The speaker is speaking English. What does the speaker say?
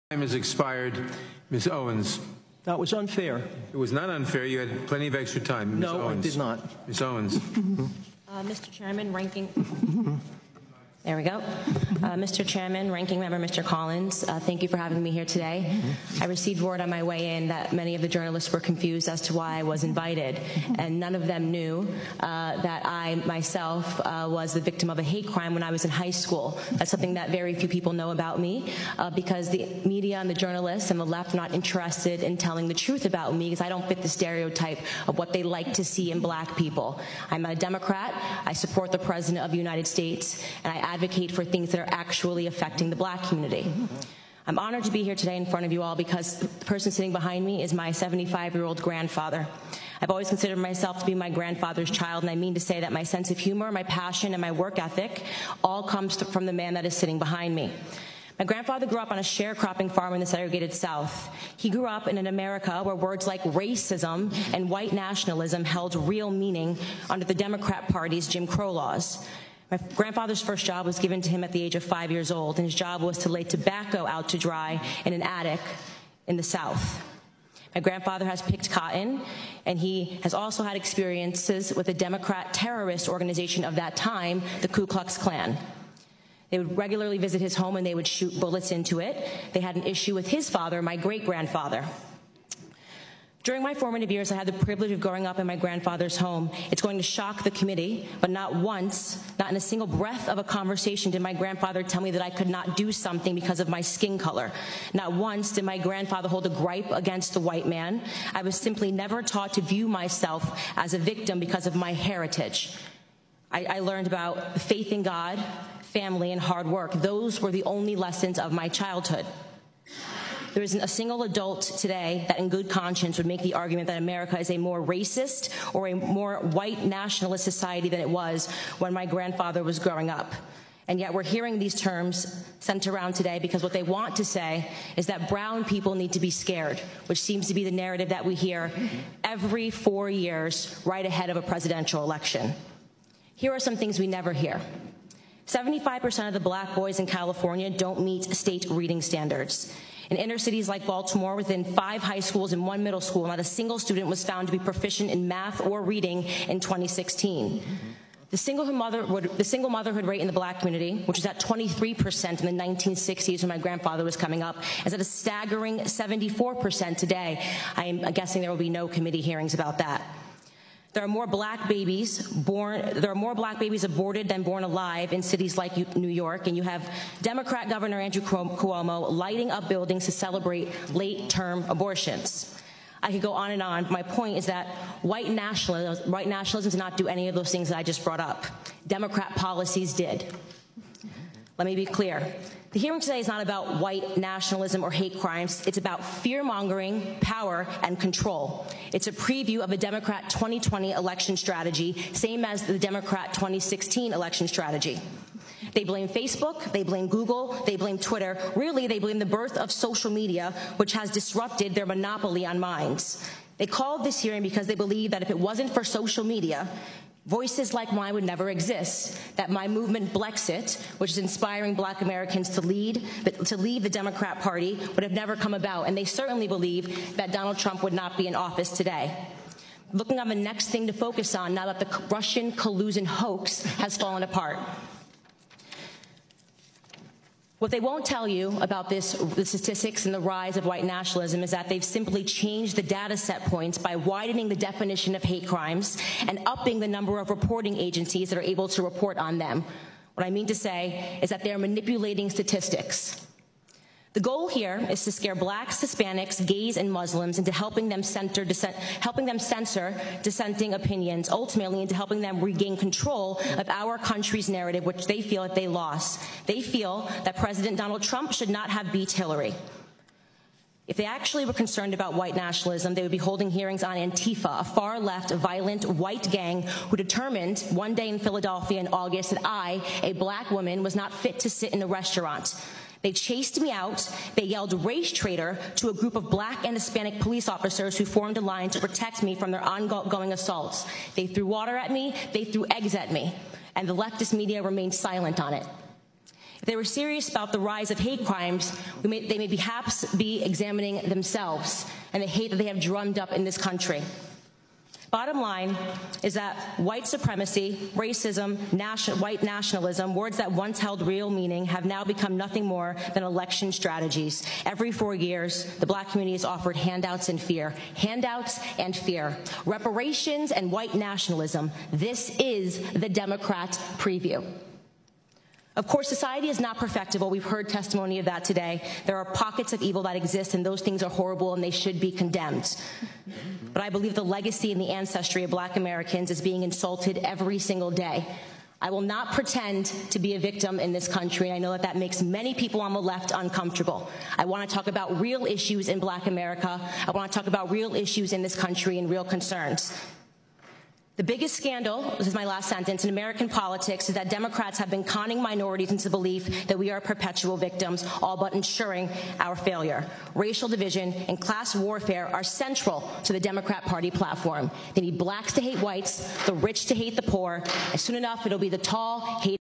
Time has expired. Ms. Owens. That was unfair. It was not unfair. You had plenty of extra time. Ms. No, Owens. I did not. Ms. Owens. Mr. Chairman, There we go. Mr. Chairman, Ranking Member Mr. Collins, thank you for having me here today. I received word on my way in that many of the journalists were confused as to why I was invited, and none of them knew that I myself was the victim of a hate crime when I was in high school. That's something that very few people know about me because the media and the journalists and the left are not interested in telling the truth about me because I don't fit the stereotype of what they like to see in black people. I'm a Democrat. I support the President of the United States, and I advocate for things that are actually affecting the black community. I'm honored to be here today in front of you all because the person sitting behind me is my 75-year-old grandfather. I've always considered myself to be my grandfather's child, and I mean to say that my sense of humor, my passion, and my work ethic all comes from the man that is sitting behind me. My grandfather grew up on a sharecropping farm in the segregated South. He grew up in an America where words like racism and white nationalism held real meaning under the Democrat Party's Jim Crow laws. My grandfather's first job was given to him at the age of 5 years old, and his job was to lay tobacco out to dry in an attic in the South. My grandfather has picked cotton, and he has also had experiences with a Democrat terrorist organization of that time, the Ku Klux Klan. They would regularly visit his home, and they would shoot bullets into it. They had an issue with his father, my great-grandfather. During my formative years, I had the privilege of growing up in my grandfather's home. It's going to shock the committee, but not once, not in a single breath of a conversation did my grandfather tell me that I could not do something because of my skin color. Not once did my grandfather hold a gripe against the white man. I was simply never taught to view myself as a victim because of my heritage. I learned about faith in God, family, and hard work. Those were the only lessons of my childhood. There isn't a single adult today that in good conscience would make the argument that America is a more racist or a more white nationalist society than it was when my grandfather was growing up. And yet we're hearing these terms sent around today because what they want to say is that brown people need to be scared, which seems to be the narrative that we hear every 4 years right ahead of a presidential election. Here are some things we never hear. 75% of the black boys in California don't meet state reading standards. In inner cities like Baltimore, within 5 high schools and 1 middle school, not a single student was found to be proficient in math or reading in 2016. The single motherhood rate in the black community, which was at 23% in the 1960s when my grandfather was coming up, is at a staggering 74% today. I am guessing there will be no committee hearings about that. There are more black babies aborted than born alive in cities like New York, and you have Democrat Governor Andrew Cuomo lighting up buildings to celebrate late-term abortions. I could go on and on. My point is that white nationalism did not do any of those things that I just brought up. Democrat policies did. Let me be clear. The hearing today is not about white nationalism or hate crimes. It's about fear-mongering, power, and control. It's a preview of a Democrat 2020 election strategy, same as the Democrat 2016 election strategy. They blame Facebook, they blame Google, they blame Twitter. Really, they blame the birth of social media, which has disrupted their monopoly on minds. They called this hearing because they believe that if it wasn't for social media, voices like mine would never exist, that my movement Blexit, which is inspiring black Americans to leave the Democrat Party, would have never come about. And they certainly believe that Donald Trump would not be in office today. Looking on the next thing to focus on now that the Russian collusion hoax has fallen apart. What they won't tell you about the statistics and the rise of white nationalism is that they've simply changed the data set points by widening the definition of hate crimes and upping the number of reporting agencies that are able to report on them. What I mean to say is that they're manipulating statistics. The goal here is to scare blacks, Hispanics, gays, and Muslims into helping them censor dissenting opinions, ultimately into helping them regain control of our country's narrative, which they feel that they lost. They feel that President Donald Trump should not have beat Hillary. If they actually were concerned about white nationalism, they would be holding hearings on Antifa, a far-left, violent, white gang who determined one day in Philadelphia in August that I, a black woman, was not fit to sit in a restaurant. They chased me out. They yelled race traitor to a group of black and Hispanic police officers who formed a line to protect me from their ongoing assaults. They threw water at me. They threw eggs at me. And the leftist media remained silent on it. If they were serious about the rise of hate crimes, they may perhaps be examining themselves and the hate that they have drummed up in this country. Bottom line is that white supremacy, racism, white nationalism, words that once held real meaning, have now become nothing more than election strategies. Every 4 years, the black community is offered handouts and fear. Handouts and fear. Reparations and white nationalism. This is the Democrat preview. Of course, society is not perfectible. We've heard testimony of that today. There are pockets of evil that exist, and those things are horrible, and they should be condemned. But I believe the legacy and the ancestry of black Americans is being insulted every single day. I will not pretend to be a victim in this country, and I know that that makes many people on the left uncomfortable. I want to talk about real issues in black America. I want to talk about real issues in this country and real concerns. The biggest scandal, this is my last sentence, in American politics is that Democrats have been conning minorities into the belief that we are perpetual victims, all but ensuring our failure. Racial division and class warfare are central to the Democrat Party platform. They need blacks to hate whites, the rich to hate the poor, and soon enough it'll be the tall hate